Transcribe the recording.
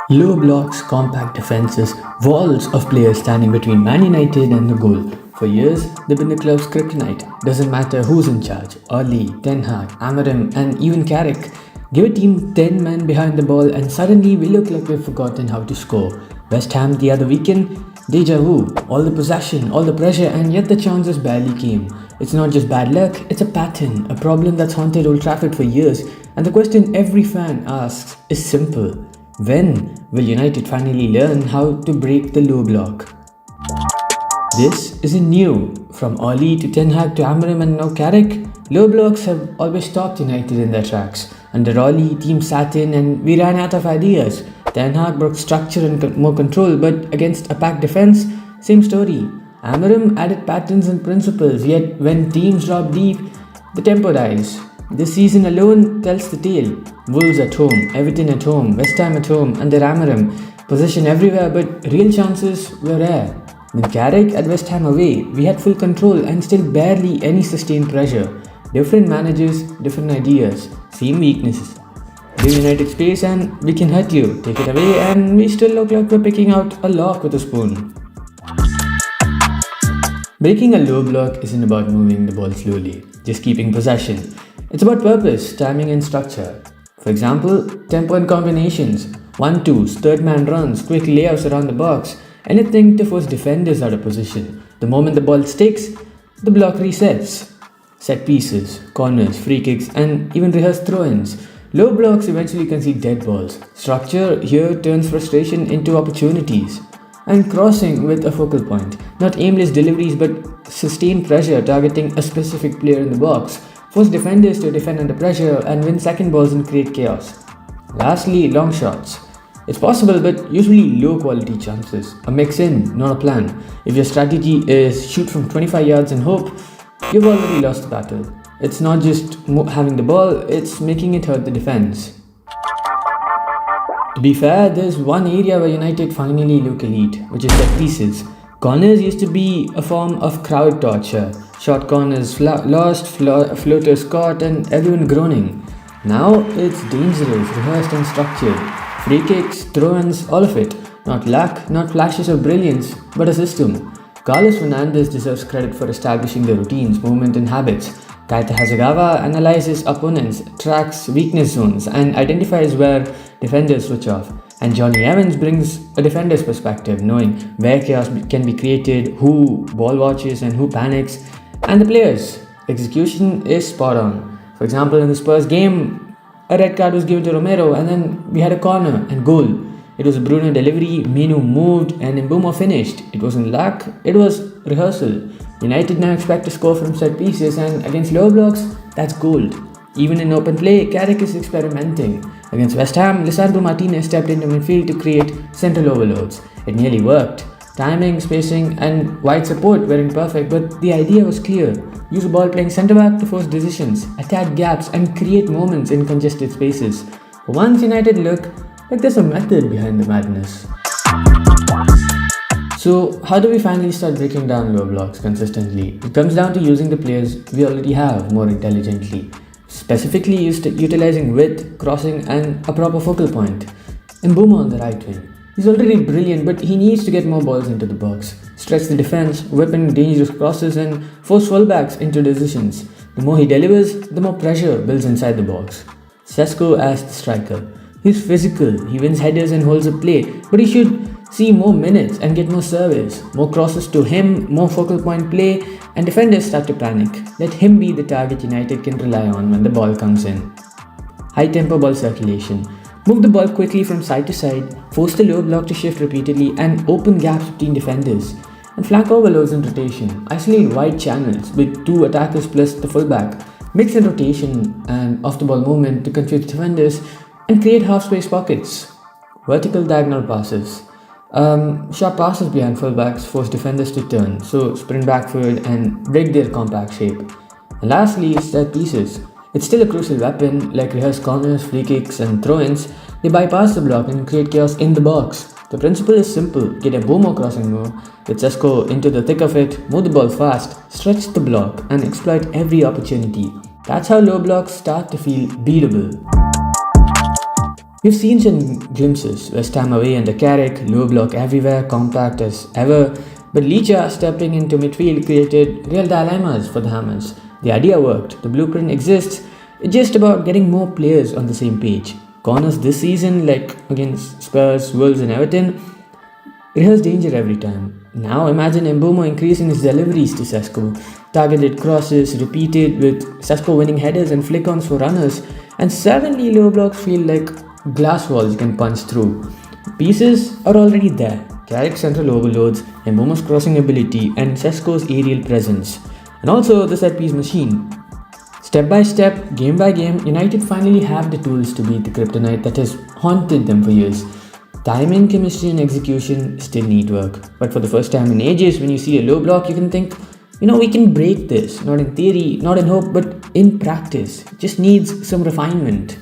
Low blocks, compact defences, walls of players standing between Man United and the goal. For years, they've been the club's kryptonite. Doesn't matter who's in charge. Oli, Ten Hag, Amorim, and even Carrick. Give a team 10 men behind the ball and suddenly we look like we've forgotten how to score. West Ham the other weekend, deja vu. All the possession, all the pressure, and yet the chances barely came. It's not just bad luck, it's a pattern, a problem that's haunted Old Trafford for years. And the question every fan asks is simple. When will United finally learn how to break the low block? This isn't new. From Oli to Ten Hag to Amorim and now Carrick, low blocks have always stopped United in their tracks. Under Oli, teams sat in and we ran out of ideas. Ten Hag brought structure and more control, but against a packed defense, same story. Amorim added patterns and principles, yet when teams drop deep, the tempo dies. This season alone tells the tale. Wolves at home, Everton at home, West Ham at home, under Amorim. Possession everywhere, but real chances were rare. With Carrick at West Ham away, we had full control and still barely any sustained pressure. Different managers, different ideas, same weaknesses. Give United space and we can hurt you. Take it away and we still look like we're picking out a lock with a spoon. Breaking a low block isn't about moving the ball slowly, just keeping possession. It's about purpose, timing and structure. For example, tempo and combinations, 1-2s, third man runs, quick layouts around the box, anything to force defenders out of position. The moment the ball sticks, the block resets. Set pieces, corners, free kicks and even rehearsed throw-ins. Low blocks eventually concede dead balls. Structure here turns frustration into opportunities. And crossing with a focal point, not aimless deliveries but sustained pressure targeting a specific player in the box. Force defenders to defend under pressure and win second balls and create chaos. Lastly, long shots. It's possible but usually low quality chances. A mix in, not a plan. If your strategy is shoot from 25 yards and hope, you've already lost the battle. It's not just having the ball, it's making it hurt the defense. To be fair, there's one area where United finally look elite, which is set pieces. Corners used to be a form of crowd torture. Short corners lost, floaters caught and everyone groaning. Now it's dangerous, rehearsed and structured. Free kicks, throw-ins, all of it. Not luck, not flashes of brilliance, but a system. Carlos Fernandes deserves credit for establishing the routines, movement and habits. Kaita Hasegawa analyzes opponents, tracks weakness zones and identifies where defenders switch off. And Johnny Evans brings a defender's perspective, knowing where chaos can be created, who ball watches and who panics. And the players' execution is spot on. For example, in the Spurs game, a red card was given to Romero and then we had a corner and goal. It was a Bruno delivery, Minu moved and Mbeumo finished. It wasn't luck, it was rehearsal. United now expect to score from set pieces and against low blocks, that's gold. Even in open play, Carrick is experimenting. Against West Ham, Lisandro Martinez stepped into midfield to create central overloads. It nearly worked. Timing, spacing and wide support weren't perfect, but the idea was clear. Use a ball playing centre back to force decisions, attack gaps and create moments in congested spaces. For once, United look like there's a method behind the madness. So, how do we finally start breaking down low blocks consistently? It comes down to using the players we already have more intelligently. Specifically utilizing width, crossing and a proper focal point. Mbeumo on the right wing. He's already brilliant but he needs to get more balls into the box. Stretch the defense, whip in dangerous crosses and force fullbacks into decisions. The more he delivers, the more pressure builds inside the box. Sesko as the striker. He's physical, he wins headers and holds up play, but he should see more minutes and get more service, more crosses to him, more focal point play, and defenders start to panic. Let him be the target United can rely on when the ball comes in. High tempo ball circulation. Move the ball quickly from side to side, force the low block to shift repeatedly, and open gaps between defenders. And flank overloads in rotation. Isolate wide channels with two attackers plus the fullback. Mix in rotation and off the ball movement to confuse defenders and create half space pockets. Vertical diagonal passes. Short passes behind fullbacks force defenders to turn, so sprint backward and break their compact shape. And lastly, set pieces. It's still a crucial weapon, like rehearsed corners, free kicks and throw-ins. They bypass the block and create chaos in the box. The principle is simple, get a Mbeumo crossing move, get Sesko into the thick of it, move the ball fast, stretch the block and exploit every opportunity. That's how low blocks start to feel beatable. We've seen some glimpses, West Ham away under Carrick, low block everywhere, compact as ever, but Licha stepping into midfield created real dilemmas for the Hammers. The idea worked, the blueprint exists, it's just about getting more players on the same page. Corners this season, like against Spurs, Wolves and Everton, rehearse danger every time. Now imagine Mbeumo increasing his deliveries to Sesko, targeted crosses repeated with Sesko winning headers and flick-ons for runners, and suddenly low blocks feel like glass walls you can punch through. Pieces are already there. Carrick central overloads, Mbeumo's crossing ability, and Sesko's aerial presence. And also the set piece machine. Step by step, game by game, United finally have the tools to beat the kryptonite that has haunted them for years. Timing, chemistry, and execution still need work. But for the first time in ages, when you see a low block, you can think, we can break this. Not in theory, not in hope, but in practice. It just needs some refinement.